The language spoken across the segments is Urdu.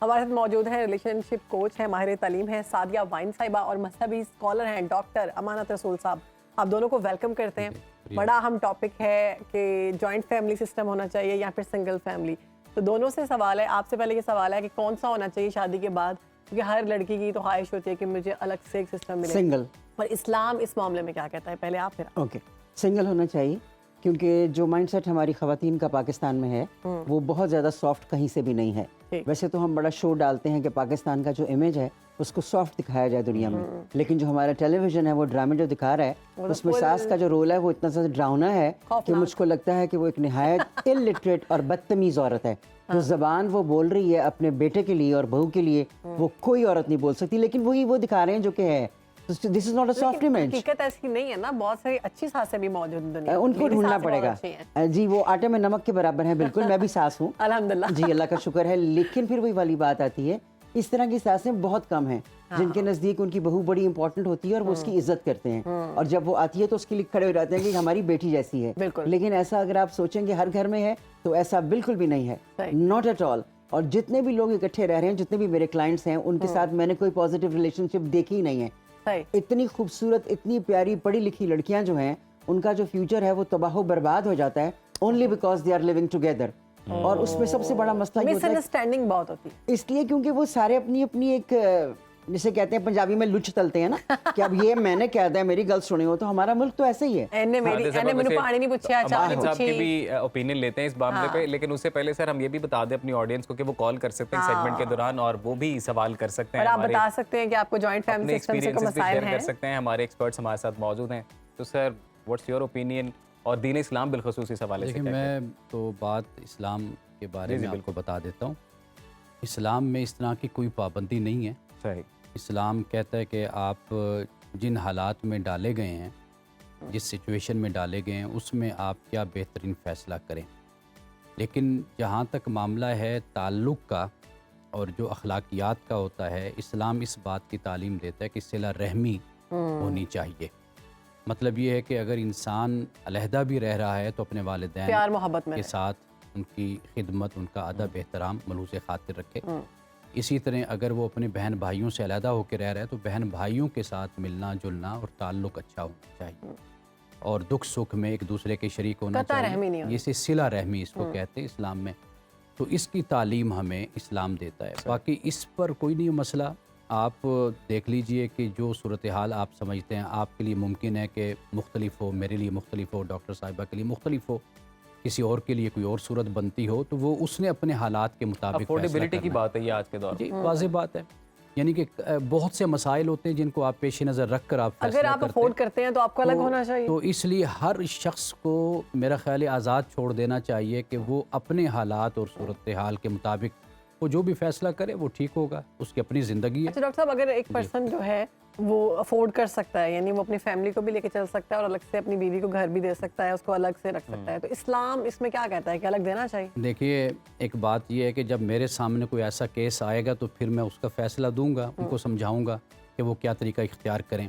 ہمارے ساتھ موجود ہیں ریلیشنشپ کوچ ہیں, ماہر تعلیم ہیں سعدیہ وائن صاحبہ, اور مذہبی اسکالر ہیں ڈاکٹر امانت رسول صاحب. آپ دونوں کو ویلکم کرتے ہیں. بڑا اہم ٹاپک ہے کہ جوائنٹ فیملی سسٹم ہونا چاہیے یا پھر سنگل فیملی. تو دونوں سے سوال ہے. آپ سے پہلے یہ سوال ہے کہ کون سا ہونا چاہیے شادی کے بعد, کیونکہ ہر لڑکی کی تو خواہش ہوتی ہے کہ مجھے الگ سے ایک سسٹم ملے. سنگل. اور اسلام اس معاملے میں کیا کہتا ہے؟ پہلے آپ پھر. اوکے, سنگل ہونا چاہیے, کیونکہ جو مائنڈ سیٹ ہماری خواتین کا پاکستان میں ہے وہ بہت زیادہ سافٹ کہیں سے بھی نہیں ہے. ویسے تو ہم بڑا شو ڈالتے ہیں کہ پاکستان کا جو امیج ہے اس کو سافٹ دکھایا جائے دنیا میں, لیکن جو ہمارا ٹیلی ویژن ہے وہ ڈرامے جو دکھا رہا ہے اس میں ساس کا جو رول ہے وہ اتنا زیادہ ڈراؤنا ہے کہ مجھ کو لگتا ہے کہ وہ ایک نہایت الٹریٹ اور بدتمیز عورت ہے. جو زبان وہ بول رہی ہے اپنے بیٹے کے لیے اور بہو کے لیے وہ کوئی عورت نہیں بول سکتی, لیکن وہی وہ دکھا رہے ہیں جو کہ ہے. This is not a soft image. حقیقت ایسی نہیں ہے نا, بہت ساری اچھی ساسیں بھی موجود ہیں دنیا میں. ان کو ڈھونڈنا پڑے گا. جی وہ آٹے میں نمک کے برابر ہیں بالکل. میں بھی ساس ہوں الحمدللہ, جی اللہ کا شکر ہے. لیکن پھر وہی والی بات آتی ہے, اس طرح کی ساسیں بہت کم ہیں جن کے نزدیک ان کی بہو بڑی امپورٹنٹ ہوتی ہے اور وہ اس کی عزت کرتے ہیں, اور جب وہ آتی ہے تو اس کے لیے کھڑے ہو جاتے ہیں کہ ہماری بیٹی جیسی ہے. لیکن ایسا اگر آپ سوچیں گے ہر گھر میں ہے تو ایسا بالکل بھی نہیں ہے, ناٹ ایٹ آل. اور جتنے بھی لوگ اکٹھے رہ رہے ہیں, جتنے بھی میرے کلائنٹس ہیں, ان کے ساتھ میں نے کوئی پازیٹیو ریلیشن شپ دیکھی ہی نہیں ہے. اتنی خوبصورت, اتنی پیاری پڑھی لکھی لڑکیاں جو ہیں ان کا جو فیوچر ہے وہ تباہ و برباد ہو جاتا ہے only because they are living together. اور اس میں سب سے بڑا مسئلہ یہ ہوتا ہے مس انڈرسٹینڈنگ بہت ہوتی ہے, اس لیے کیونکہ وہ سارے اپنی اپنی ایک جسے کہتے ہیں پنجابی میں لچ تلتے ہیں نا کہ اب یہ میں نے کہہ دیا میری گل سنی ہو. تو ہمارا ملک تو ایسے ہی ہے. صاحب کی بھی اوپینین لیتے ہیں اس معاملے پہ, لیکن اس سے پہلے سر ہم یہ بھی بتا دیں اپنی آڈینس کو کہ وہ کال کر سکتے ہیں سیگمنٹ کے دوران اور وہ بھی سوال کر سکتے ہیں, اور آپ بتا سکتے ہیں کہ آپ کو جوائنٹ فیملی سسٹم سے کوئی مسائل ہیں, کر سکتے ہیں. ہمارے ایکسپرٹس ہمارے ساتھ موجود ہیں. تو سر واٹس یور اوپینین اور دین اسلام بالخصوص اس حوالے سے؟ میں تو بات اسلام کے بارے میں آپ کو بتا دیتا ہوں. اسلام میں اس طرح کی کوئی پابندی نہیں ہے. صحیح. اسلام کہتا ہے کہ آپ جن حالات میں ڈالے گئے ہیں, جس سچویشن میں ڈالے گئے ہیں, اس میں آپ کیا بہترین فیصلہ کریں. لیکن جہاں تک معاملہ ہے تعلق کا اور جو اخلاقیات کا ہوتا ہے, اسلام اس بات کی تعلیم دیتا ہے کہ صلہ رحمی ہونی چاہیے. مطلب یہ ہے کہ اگر انسان علیحدہ بھی رہ رہا ہے تو اپنے والدین پیار محبت کے ساتھ ان کی خدمت, ان کا ادب احترام ملحوظ خاطر رکھے. اسی طرح اگر وہ اپنے بہن بھائیوں سے علیحدہ ہو کے رہ رہا ہے تو بہن بھائیوں کے ساتھ ملنا جلنا اور تعلق اچھا ہونا چاہیے, اور دکھ سکھ میں ایک دوسرے کے شریک ہونا چاہیے. یہ سے صلہ رحمی اس کو کہتے ہیں اسلام میں. تو اس کی تعلیم ہمیں اسلام دیتا ہے. باقی اس پر کوئی نہیں مسئلہ. آپ دیکھ لیجئے کہ جو صورتحال آپ سمجھتے ہیں آپ کے لیے ممکن ہے کہ مختلف ہو, میرے لیے مختلف ہو, ڈاکٹر صاحبہ کے لیے مختلف ہو, کسی اور کے لیے کوئی اور صورت بنتی ہو, تو وہ اس نے اپنے حالات کے مطابق افورڈیبلٹی کی بات ہے یہ آج کے دور میں. جی واضح بات ہے. یعنی کہ بہت سے مسائل ہوتے ہیں جن کو آپ پیش نظر رکھ کر آپ فیصلہ کرتے ہیں. اگر آپ افورڈ کرتے ہیں تو آپ کو الگ ہونا چاہیے. تو اس لیے ہر شخص کو میرا خیال ہے آزاد چھوڑ دینا چاہیے کہ وہ اپنے حالات اور صورتحال کے مطابق وہ جو بھی فیصلہ کرے وہ ٹھیک ہوگا, اس کی اپنی زندگی ہے. اچھا ڈاکٹر صاحب, اگر ایک پرسن جو ہے وہ افورڈ کر سکتا ہے, یعنی وہ اپنی فیملی کو بھی لے کے چل سکتا ہے اور الگ سے اپنی بیوی کو گھر بھی دے سکتا ہے, اس کو الگ سے رکھ سکتا ہے, تو اسلام اس میں کیا کہتا ہے کہ الگ دینا چاہیے؟ دیکھیے ایک بات یہ ہے کہ جب میرے سامنے کوئی ایسا کیس آئے گا تو پھر میں اس کا فیصلہ دوں گا, ان کو سمجھاؤں گا کہ وہ کیا طریقہ اختیار کریں.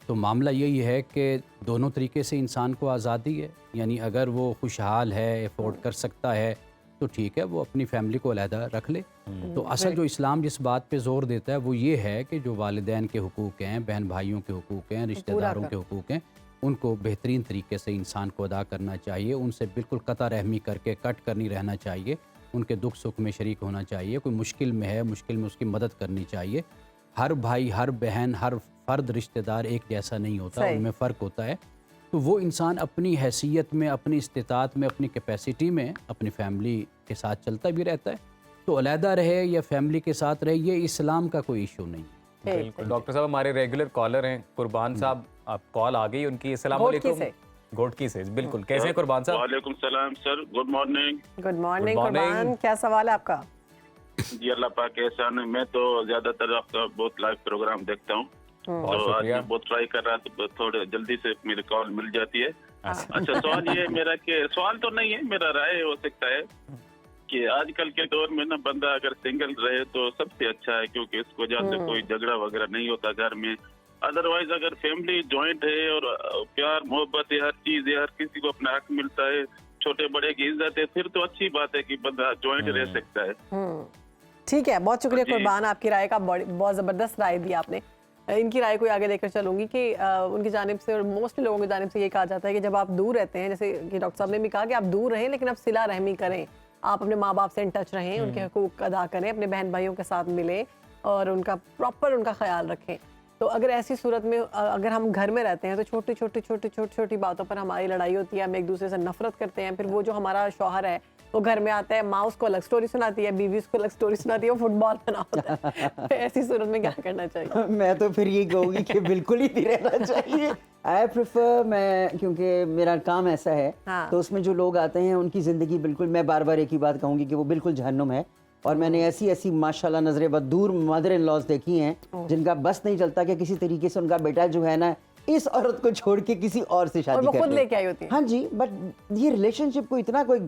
تو معاملہ یہی ہے کہ دونوں طریقے سے انسان کو آزادی ہے. یعنی اگر وہ خوشحال ہے, افورڈ کر سکتا ہے تو ٹھیک ہے, وہ اپنی فیملی کو علیحدہ رکھ لے. تو اصل جو اسلام جس بات پہ زور دیتا ہے وہ یہ ہے کہ جو والدین کے حقوق ہیں, بہن بھائیوں کے حقوق ہیں, رشتہ داروں کے حقوق ہیں, ان کو بہترین طریقے سے انسان کو ادا کرنا چاہیے. ان سے بالکل قطع رحمی کر کے کٹ کر نہیں رہنا چاہیے. ان کے دکھ سکھ میں شریک ہونا چاہیے. کوئی مشکل میں ہے, مشکل میں اس کی مدد کرنی چاہیے. ہر بھائی, ہر بہن, ہر فرد رشتہ دار ایک جیسا نہیں ہوتا, ان میں فرق ہوتا ہے. تو وہ انسان اپنی حیثیت میں, اپنی استطاعت میں, اپنی کیپیسٹی میں اپنی فیملی کے ساتھ چلتا بھی رہتا ہے. تو علیحدہ رہے یا فیملی کے ساتھ رہے, یہ اسلام کا کوئی ایشو نہیں ہے. بالکل. ڈاکٹر صاحب ہمارے ریگولر کالر ہیں قربان صاحب, آپ کال آ گئی ان کی. السلام علیکم. گھوٹکی سے بالکل. کیسے ہیں قربان صاحب؟ وعلیکم السلام سر, گڈ مارننگ. گڈ مارننگ قربان, کیا سوال ہے آپ کا؟ جی اللہ پاک کے احسان ہے. میں تو زیادہ تر آپ کا بہت لائیو پروگرام دیکھتا ہوں, تو آج میں بہت ٹرائی کر رہا تو تھوڑے جلدی سے میری کال مل جاتی ہے. اچھا سوال یہ ہے میرا کہ سوال تو نہیں ہے, میرا رائے ہو سکتا ہے کہ آج کل کے دور میں نا بندہ اگر سنگل رہے تو سب سے اچھا ہے, کیونکہ اس کو وجہ سے کوئی جھگڑا وغیرہ نہیں ہوتا گھر میں. ادروائز اگر فیملی جوائنٹ ہے اور پیار محبت ہے, ہر چیز ہے, ہر کسی کو اپنا حق ملتا ہے, چھوٹے بڑے کی عزت ہے, پھر تو اچھی بات ہے کہ بندہ جوائنٹ رہ سکتا ہے. ٹھیک ہے, بہت شکریہ جی. قربان, آپ کی رائے کا بہت زبردست رائے دی آپ نے. ان کی رائے کو آگے لے کر چلوں گی کہ ان کی جانب سے اور موسٹلی لوگوں کی جانب سے یہ کہا جاتا ہے کہ جب آپ دور رہتے ہیں, جیسے کہ ڈاکٹر صاحب نے بھی کہا کہ آپ دور رہیں لیکن آپ صلہ رحمی کریں, آپ اپنے ماں باپ سے ان ٹچ رہیں, ان کے حقوق ادا کریں, اپنے بہن بھائیوں کے ساتھ ملیں اور ان کا پراپر ان کا خیال رکھیں. تو اگر ایسی صورت میں اگر ہم گھر میں رہتے ہیں تو چھوٹی چھوٹی باتوں پر ہماری لڑائی ہوتی ہے, ہم ایک دوسرے سے نفرت کرتے ہیں. پھر وہ جو ہمارا شوہر ہے وہ گھر میں آتا ہے, ماں اس کو الگ سٹوری سناتی ہے, بیوی اس کو الگ سٹوری سناتی ہے, وہ فٹ بال بنا ہوتا ہے. ایسی صورت میں کیا کرنا چاہیے؟ میں تو پھر یہ کہوں گی کہ بالکل ہی رہنا چاہیے. آئی پریفر, میں کیونکہ میرا کام ایسا ہے تو اس میں جو لوگ آتے ہیں ان کی زندگی بالکل, میں بار بار ایک ہی بات کہوں گی کہ وہ بالکل جہنم ہے. اور میں نے ایسی ماشاءاللہ نظر بد دور مدر ان لاز دیکھی ہیں جن کا بس نہیں چلتا کہ کسی طریقے سے ان کا بیٹا جو ہے نا اس عورت کو چھوڑ کے کسی اور سے شادی اور وہ خود کرتے لے کے آئی ہوتی ہے. ہاں جی, بٹ یہ ریلیشن شپ کو اتنا کوئی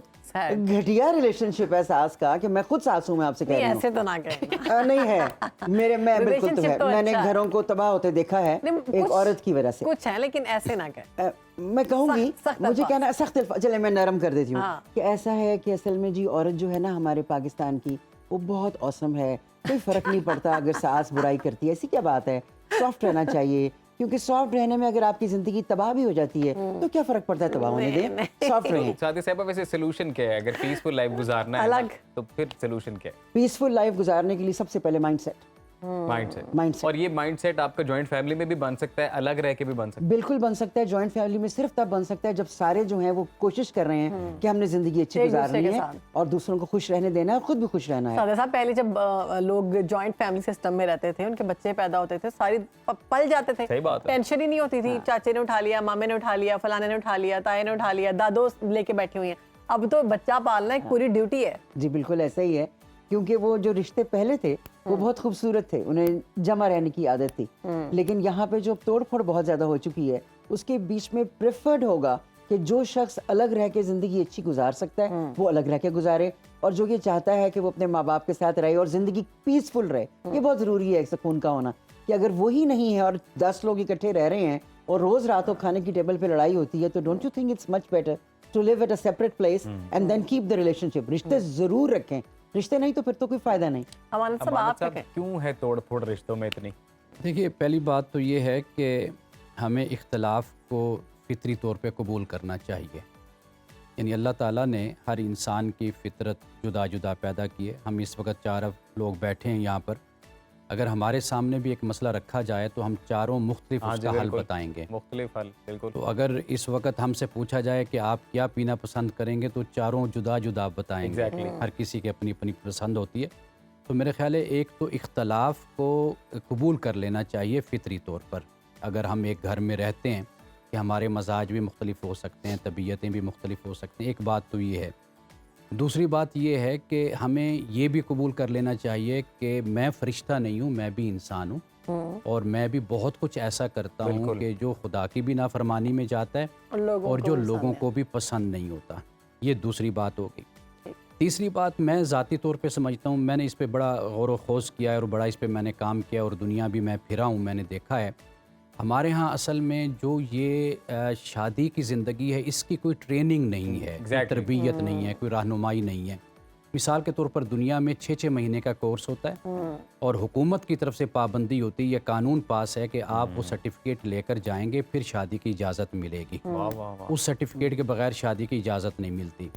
گھٹیا ریلیشن شپ ہے ساس کا کہ میں خود ساس ہوں, میں آپ سے کہہ رہی ہوں. ایسے تو نہ کہیں. نہیں ہے میں بالکل تو ہے, میں نے گھروں کو تباہ ہوتے دیکھا ہے ایک عورت کی وجہ سے. کچھ ہے لیکن ایسے نہ کہیں. میں کہوں گی مجھے کہنا سخت, چلے میں نرم کر دیتی ہوں کہ ایسا ہے کہ اصل میں جی عورت جو ہے نا ہمارے پاکستان کی وہ بہت اوسم ہے, کوئی فرق نہیں پڑتا اگر ساس برائی کرتی ہے, ایسی کیا بات ہے. سافٹ رہنا چاہیے, کیونکہ سافٹ رہنے میں اگر آپ کی زندگی تباہ بھی ہو جاتی ہے تو کیا فرق پڑتا ہے, تباہ ہونے دیں, سافٹ رہیں. ساتھی صاحبہ ویسے سولوشن کیا ہے اگر پیسفل لائف گزارنا ہے تو پھر سولوشن کیا ہے؟ پیسفل لائف گزارنے کے لیے سب سے پہلے مائنڈ سیٹ. اور یہ مائنڈ سیٹ آپ کا جوائنٹ فیملی میں بھی بن سکتا ہے, الگ رہ کے بھی بن سکتا ہے؟ بالکل بن سکتا ہے. جوائنٹ فیملی میں صرف تب بن سکتا ہے جب سارے جو ہیں وہ کوشش کر رہے ہیں کہ ہم نے زندگی اچھی گزارنی ہے اور دوسروں کو خوش رہنے دینا ہے اور خود بھی خوش رہنا ہے. سادہ صاحب, پہلے جب لوگ جوائنٹ فیملی سسٹم میں رہتے تھے, ان کے بچے پیدا ہوتے تھے, ساری پل جاتے تھے, ٹینشن ہی نہیں ہوتی تھی. چاچے نے اٹھا لیا, مامے نے اٹھا لیا, فلانے نے اٹھا لیا, تائے نے اٹھا لیا, دادو لے کے بیٹھی ہوئی ہیں. اب تو بچہ پالنا ایک پوری ڈیوٹی ہے. جی بالکل ایسا ہی ہے, کیونکہ وہ جو رشتے پہلے تھے وہ بہت خوبصورت تھے, انہیں جمع رہنے کی عادت تھی. لیکن یہاں پہ جو توڑ پھوڑ بہت زیادہ ہو چکی ہے, اس کے بیچ میں پریفرڈ ہوگا کہ جو شخص الگ رہ کے زندگی اچھی گزار سکتا ہے وہ الگ رہ کے گزارے, اور جو یہ چاہتا ہے کہ وہ اپنے ماں باپ کے ساتھ رہے اور زندگی پیسفل رہے. یہ بہت ضروری ہے ایک سکون کا ہونا, کہ اگر وہی نہیں ہے اور 10 لوگ اکٹھے رہ رہے ہیں اور روز رات کو کھانے کی ٹیبل پہ لڑائی ہوتی ہے, تو don't you think it's much better to leave at a separate place and then keep the relation. رشتے ضرور رکھیں, رشتے نہیں تو پھر تو کوئی فائدہ نہیں. امانت صاحب کیوں ہے توڑ پھوڑ رشتوں میں اتنی؟ دیکھیے, پہلی بات تو یہ ہے کہ ہمیں اختلاف کو فطری طور پہ قبول کرنا چاہیے. یعنی اللہ تعالیٰ نے ہر انسان کی فطرت جدا جدا پیدا کی ہے. ہم اس وقت 4 لوگ بیٹھے ہیں یہاں پر, اگر ہمارے سامنے بھی ایک مسئلہ رکھا جائے تو ہم چاروں مختلف اس کا حل بتائیں گے. مختلف حل, بالکل. تو اگر اس وقت ہم سے پوچھا جائے کہ آپ کیا پینا پسند کریں گے تو چاروں جدا جدا بتائیں گے. ہر کسی کی اپنی اپنی پسند ہوتی ہے. تو میرے خیال ہے ایک تو اختلاف کو قبول کر لینا چاہیے فطری طور پر. اگر ہم ایک گھر میں رہتے ہیں کہ ہمارے مزاج بھی مختلف ہو سکتے ہیں, طبیعتیں بھی مختلف ہو سکتی ہیں, ایک بات تو یہ ہے. دوسری بات یہ ہے کہ ہمیں یہ بھی قبول کر لینا چاہیے کہ میں فرشتہ نہیں ہوں, میں بھی انسان ہوں, اور میں بھی بہت کچھ ایسا کرتا ہوں کہ جو خدا کی بھی نافرمانی میں جاتا ہے اور جو لوگوں کو بھی پسند نہیں ہوتا. یہ دوسری بات ہوگی. تیسری بات میں ذاتی طور پہ سمجھتا ہوں, میں نے اس پہ بڑا غور و خوض کیا ہے اور بڑا اس پہ میں نے کام کیا اور دنیا بھی میں پھرا ہوں, میں نے دیکھا ہے ہمارے ہاں اصل میں جو یہ شادی کی زندگی ہے اس کی کوئی ٹریننگ نہیں ہے, کوئی تربیت نہیں ہے, کوئی رہنمائی نہیں ہے. مثال کے طور پر دنیا میں 6 مہینے کا کورس ہوتا ہے اور حکومت کی طرف سے پابندی ہوتی ہے, یہ قانون پاس ہے کہ آپ وہ سرٹیفکیٹ لے کر جائیں گے پھر شادی کی اجازت ملے گی. اس سرٹیفکیٹ کے بغیر شادی کی اجازت نہیں ملتی.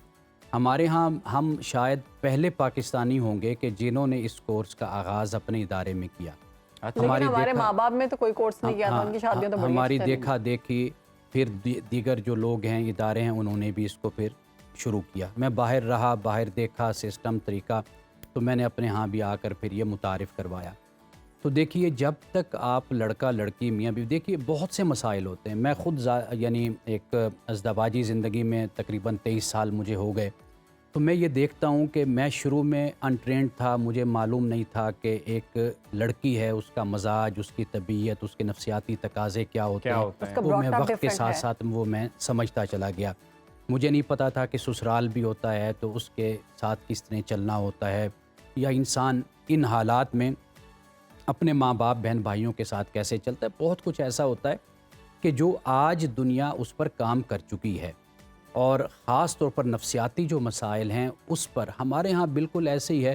ہمارے ہاں ہم شاید پہلے پاکستانی ہوں گے کہ جنہوں نے اس کورس کا آغاز اپنے ادارے میں کیا. ہمارے ماں باپ میں تو کوئی کورس نہیں کیا تھا, ان کی شادیاں تو ہماری دیکھا دیکھی پھر دیگر جو لوگ ہیں ادارے ہیں انہوں نے بھی اس کو پھر شروع کیا. میں باہر رہا, باہر دیکھا سسٹم طریقہ, تو میں نے اپنے ہاں بھی آ کر پھر یہ متعارف کروایا. تو دیکھیے جب تک آپ لڑکا لڑکی میاں بیوی, دیکھیے بہت سے مسائل ہوتے ہیں. میں خود یعنی ایک ازدواجی زندگی میں تقریباً 23 سال مجھے ہو گئے, تو میں یہ دیکھتا ہوں کہ میں شروع میں انٹرینڈ تھا, مجھے معلوم نہیں تھا کہ ایک لڑکی ہے, اس کا مزاج, اس کی طبیعت, اس کے نفسیاتی تقاضے کیا ہوتے ہیں, وہ میں وقت کے ساتھ ساتھ وہ میں سمجھتا چلا گیا. مجھے نہیں پتا تھا کہ سسرال بھی ہوتا ہے تو اس کے ساتھ کس طرح چلنا ہوتا ہے, یا انسان ان حالات میں اپنے ماں باپ بہن بھائیوں کے ساتھ کیسے چلتا ہے. بہت کچھ ایسا ہوتا ہے کہ جو آج دنیا اس پر کام کر چکی ہے, اور خاص طور پر نفسیاتی جو مسائل ہیں اس پر ہمارے ہاں بالکل ایسے ہی ہے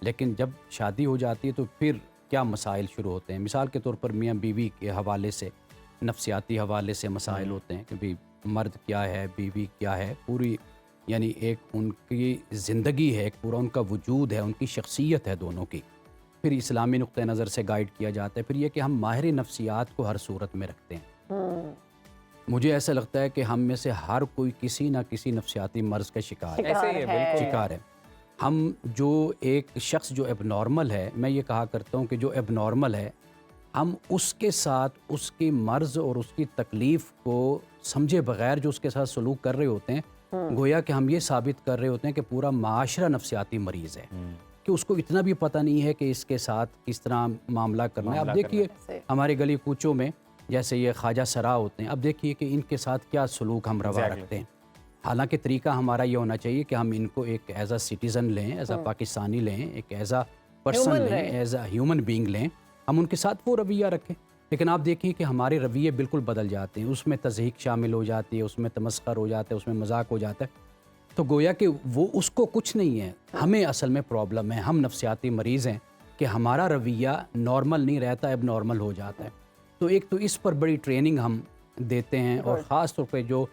لیکن جب شادی ہو جاتی ہے تو پھر کیا مسائل شروع ہوتے ہیں. مثال کے طور پر میاں بیوی کے حوالے سے نفسیاتی حوالے سے مسائل ہوتے ہیں کہ بھی مرد کیا ہے, بیوی کیا ہے, پوری یعنی ایک ان کی زندگی ہے, ایک پورا ان کا وجود ہے, ان کی شخصیت ہے دونوں کی. پھر اسلامی نقطہ نظر سے گائیڈ کیا جاتا ہے. پھر یہ کہ ہم ماہر نفسیات کو ہر صورت میں رکھتے ہیں. مجھے ایسا لگتا ہے کہ ہم میں سے ہر کوئی کسی نہ کسی نفسیاتی مرض کا شکار ہے. ایسے ہی ہے, بالکل شکار ہے. ہم جو ایک شخص جو ایب نارمل ہے, میں یہ کہا کرتا ہوں کہ جو ایب نارمل ہے, ہم اس کے ساتھ اس کی مرض اور اس کی تکلیف کو سمجھے بغیر جو اس کے ساتھ سلوک کر رہے ہوتے ہیں, گویا کہ ہم یہ ثابت کر رہے ہوتے ہیں کہ پورا معاشرہ نفسیاتی مریض ہے, کہ اس کو اتنا بھی پتہ نہیں ہے کہ اس کے ساتھ کس طرح معاملہ کرنا ہے. اب دیکھیے ہمارے گلی کوچوں میں جیسے یہ خواجہ سرا ہوتے ہیں, اب دیکھیے کہ ان کے ساتھ کیا سلوک ہم روا رکھتے ہیں. حالانکہ طریقہ ہمارا یہ ہونا چاہیے کہ ہم ان کو ایک ایز اے سٹیزن لیں, ایز اے پاکستانی لیں, ایک ایز اے پرسن لیں, ایز اے ہیومن بینگ لیں, ہم ان کے ساتھ وہ رویہ رکھیں. لیکن آپ دیکھیے کہ ہمارے رویے بالکل بدل جاتے ہیں, اس میں تضحیک شامل ہو جاتی ہے, اس میں تمسخر ہو جاتا ہے, اس میں مذاق ہو جاتا ہے. تو گویا کہ وہ اس کو کچھ نہیں ہے, ہمیں اصل میں پرابلم ہے, ہم نفسیاتی مریض ہیں کہ ہمارا رویہ نارمل نہیں رہتا, اب نارمل ہو جاتا ہے. تو ایک تو اس پر بڑی ٹریننگ ہم دیتے ہیں, اور خاص طور پہ جو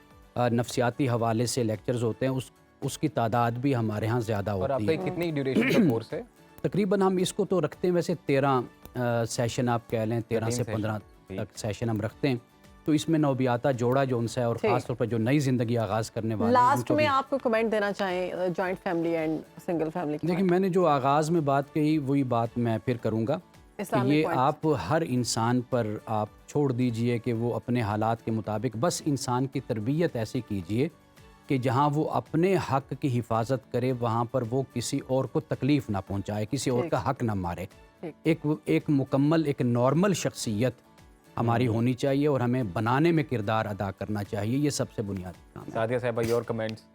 نفسیاتی حوالے سے لیکچرز ہوتے ہیں اس کی تعداد بھی ہمارے ہاں زیادہ اور آپ ہوتی کا ہے. کتنی ڈیوریشن کا کورس ہے؟ تقریباً ہم اس کو تو رکھتے ہیں ویسے 13 سیشن آپ کہہ لیں, 13 سے 15 تک سیشن ہم رکھتے ہیں. تو اس میں نوبیاتا جوڑا جو ان سے, اور خاص طور پر جو نئی زندگی آغاز کرنے والے ہیں. لاسٹ میں آپ کو کمنٹ دینا چاہیں joint family and single family کی؟ دیکھیں, میں نے جو آغاز میں بات کہی وہی بات میں پھر کروں گا کہ یہ آپ ہر انسان پر آپ چھوڑ دیجئے کہ وہ اپنے حالات کے مطابق, بس انسان کی تربیت ایسی کیجئے کہ جہاں وہ اپنے حق کی حفاظت کرے وہاں پر وہ کسی اور کو تکلیف نہ پہنچائے, کسی اور کا حق نہ مارے. ایک مکمل, ایک نارمل شخصیت ہماری ہونی چاہیے, اور ہمیں بنانے میں کردار ادا کرنا چاہیے. یہ سب سے بنیادی کام ہے. سعدیہ صاحبہ, یور کمنٹس؟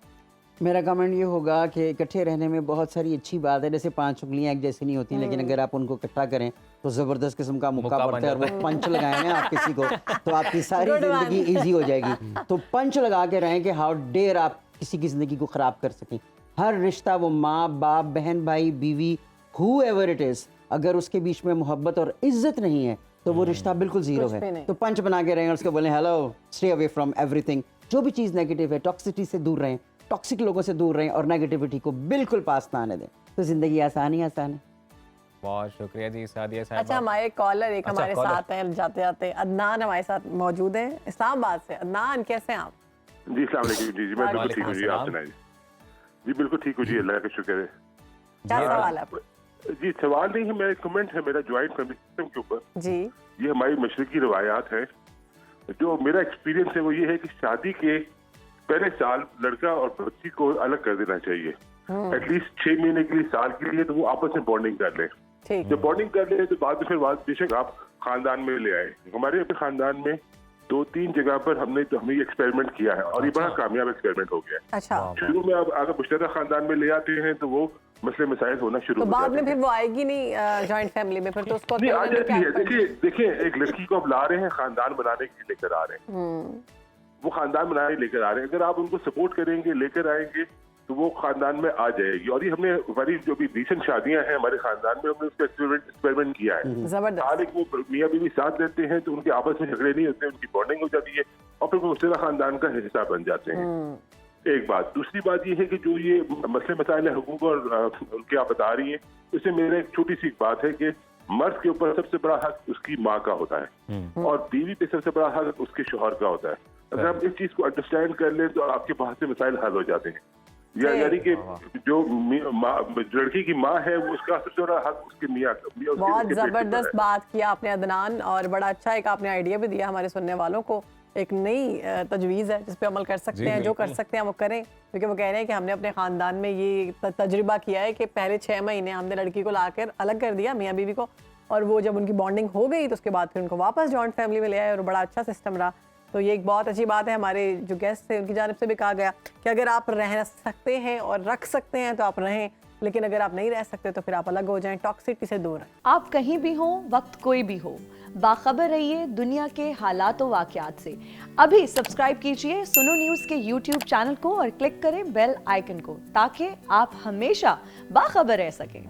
میرا کمنٹ یہ ہوگا کہ اکٹھے رہنے میں بہت ساری اچھی بات ہے. جیسے 5 انگلیاں ایک جیسی نہیں ہوتی, لیکن اگر آپ ان کو اکٹھا کریں تو زبردست قسم کا مکہ پڑتا ہے, اور وہ پنچ لگائیں آپ کسی کو تو آپ کی ساری زندگی ایزی ہو جائے گی. تو پنچ لگا کے رہیں کہ ہاؤ ڈیئر آپ کسی کی زندگی کو خراب کر سکیں. ہر رشتہ, وہ ماں باپ, بہن بھائی, بیوی, ہو ایور اٹ از, اگر اس کے بیچ میں محبت اور عزت نہیں ہے تو وہ رشتہ بالکل زیرو ہے. تو پنچ بنا کے رہیں اور اس کو بولیں hello, stay away from every thing. جو بھی چیز نیگیٹو ہے, ٹاکسٹی سے دور رہیں, ٹاکسک لوگوں سے دور رہیں, اور نیگیٹیوٹی کو بالکل پاس نہ آنے دیں, تو زندگی آسان ہی آسان ہے. بہت شکریہ جی سعدیہ صاحبہ. اچھا, ہمارے کالر ایک ہمارے ساتھ ہیں جاتے جاتے, عدنان ہمارے ساتھ موجود ہیں اسلام آباد سے. عدنان, کیسے ہیں آپ؟ جی السلام علیکم. جی میں بالکل ٹھیک ہوں. جی آپ سنائیں. جی بالکل ٹھیک ہوں. جی اللہ کا شکر ہے. کیا سوال ہے؟ جی سوال نہیں ہے, میرا کمنٹ ہے میرا جوائنٹ فیملی سسٹم کے اوپر. جی, یہ ہماری مشرقی روایات ہیں. جو میرا ایکسپیرینس ہے وہ یہ ہے کہ شادی کے پہلے سال لڑکا اور بچی کو الگ کر دینا چاہیے, ایٹ لیسٹ 6 مہینے کے لیے, سال کے لیے, تو وہ آپس میں بانڈنگ کر لیں. جب بانڈنگ کر لیں تو بعد میں پھر بے شک آپ خاندان میں لے آئے. ہمارے اپنے خاندان میں 2-3 جگہ پر ہم نے یہ ایکسپیریمنٹ کیا ہے, اور یہ بڑا کامیاب ایکسپیریمنٹ ہو گیا ہے. اچھا, شروع میں آپ اگر مشترکہ خاندان میں لے آتے ہیں تو وہ مسئلے مسائل ہونا شروع تو ہو بعد جاتے میں ہیں. پھر وہ آئے گی نہیں جوائنٹ فیملی میں, پھر تو اس کو نہیں آ جاتی ہے. دیکھیں ایک لڑکی کو آپ لا رہے ہیں خاندان بنانے کے لیے لے کر آ رہے ہیں, وہ خاندان بنانے لے کر آ رہے ہیں. اگر آپ ان کو سپورٹ کریں گے, لے کر آئیں گے, تو وہ خاندان میں آ جائے گی. اور یہ ہم نے ہماری جو بھی ریسنٹ شادیاں ہیں ہمارے خاندان میں, ہم نے اس کا ایکسپیریمنٹ کیا ہے. زبردست. وہ میاں بیوی ساتھ رہتے ہیں تو ان کے آپس میں جھگڑے نہیں ہوتے, ان کی بانڈنگ ہو جاتی ہے, اور پھر وہ مشترکہ خاندان کا حصہ بن جاتے ہیں. ایک بات. دوسری بات یہ ہے کہ جو یہ مسئلے مسائل حقوق اور ان کے آپ بتا رہی ہیں, اس میں میرے ایک چھوٹی سی بات ہے کہ مرد کے اوپر سب سے بڑا حق اس کی ماں کا ہوتا ہے, اور بیوی پہ سب سے بڑا حق اس کے شوہر کا ہوتا ہے. اگر ہم اس چیز کو انڈرسٹینڈ کر لیں تو آپ کے بہت سے مسائل حل ہو جاتے ہیں. یعنی کہ جو لڑکی کی ماں ہے وہ اس کا سب سے بڑا حق اس کے میاں کا. بہت زبردست بات کیا آپ نے عدنان, اور بڑا اچھا ایک آپ نے آئیڈیا بھی دیا ہمارے سننے والوں کو. ایک نئی تجویز ہے جس پہ عمل کر سکتے ہیں, جو کر سکتے ہیں وہ کریں, کیونکہ وہ کہہ رہے ہیں کہ ہم نے اپنے خاندان میں یہ تجربہ کیا ہے کہ پہلے 6 مہینے ہم نے لڑکی کو لا کر الگ کر دیا, میاں بیوی کو, اور وہ جب ان کی بانڈنگ ہو گئی تو اس کے بعد پھر ان کو واپس جوائنٹ فیملی میں لے آئے, اور بڑا اچھا سسٹم رہا. تو یہ ایک بہت اچھی بات ہے. ہمارے جو گیسٹ تھے ان کی جانب سے بھی کہا گیا کہ اگر آپ رہ سکتے ہیں اور رکھ سکتے ہیں تو آپ رہیں, لیکن اگر آپ نہیں رہ سکتے تو پھر آپ الگ ہو جائیں, ٹاکسٹی سے دور رہیں. آپ کہیں بھی ہوں, وقت کوئی بھی ہو, باخبر رہیے دنیا کے حالات و واقعات سے. ابھی سبسکرائب کیجئے سنو نیوز کے یوٹیوب چینل کو اور کلک کریں بیل آئیکن کو, تاکہ آپ ہمیشہ باخبر رہ سکیں.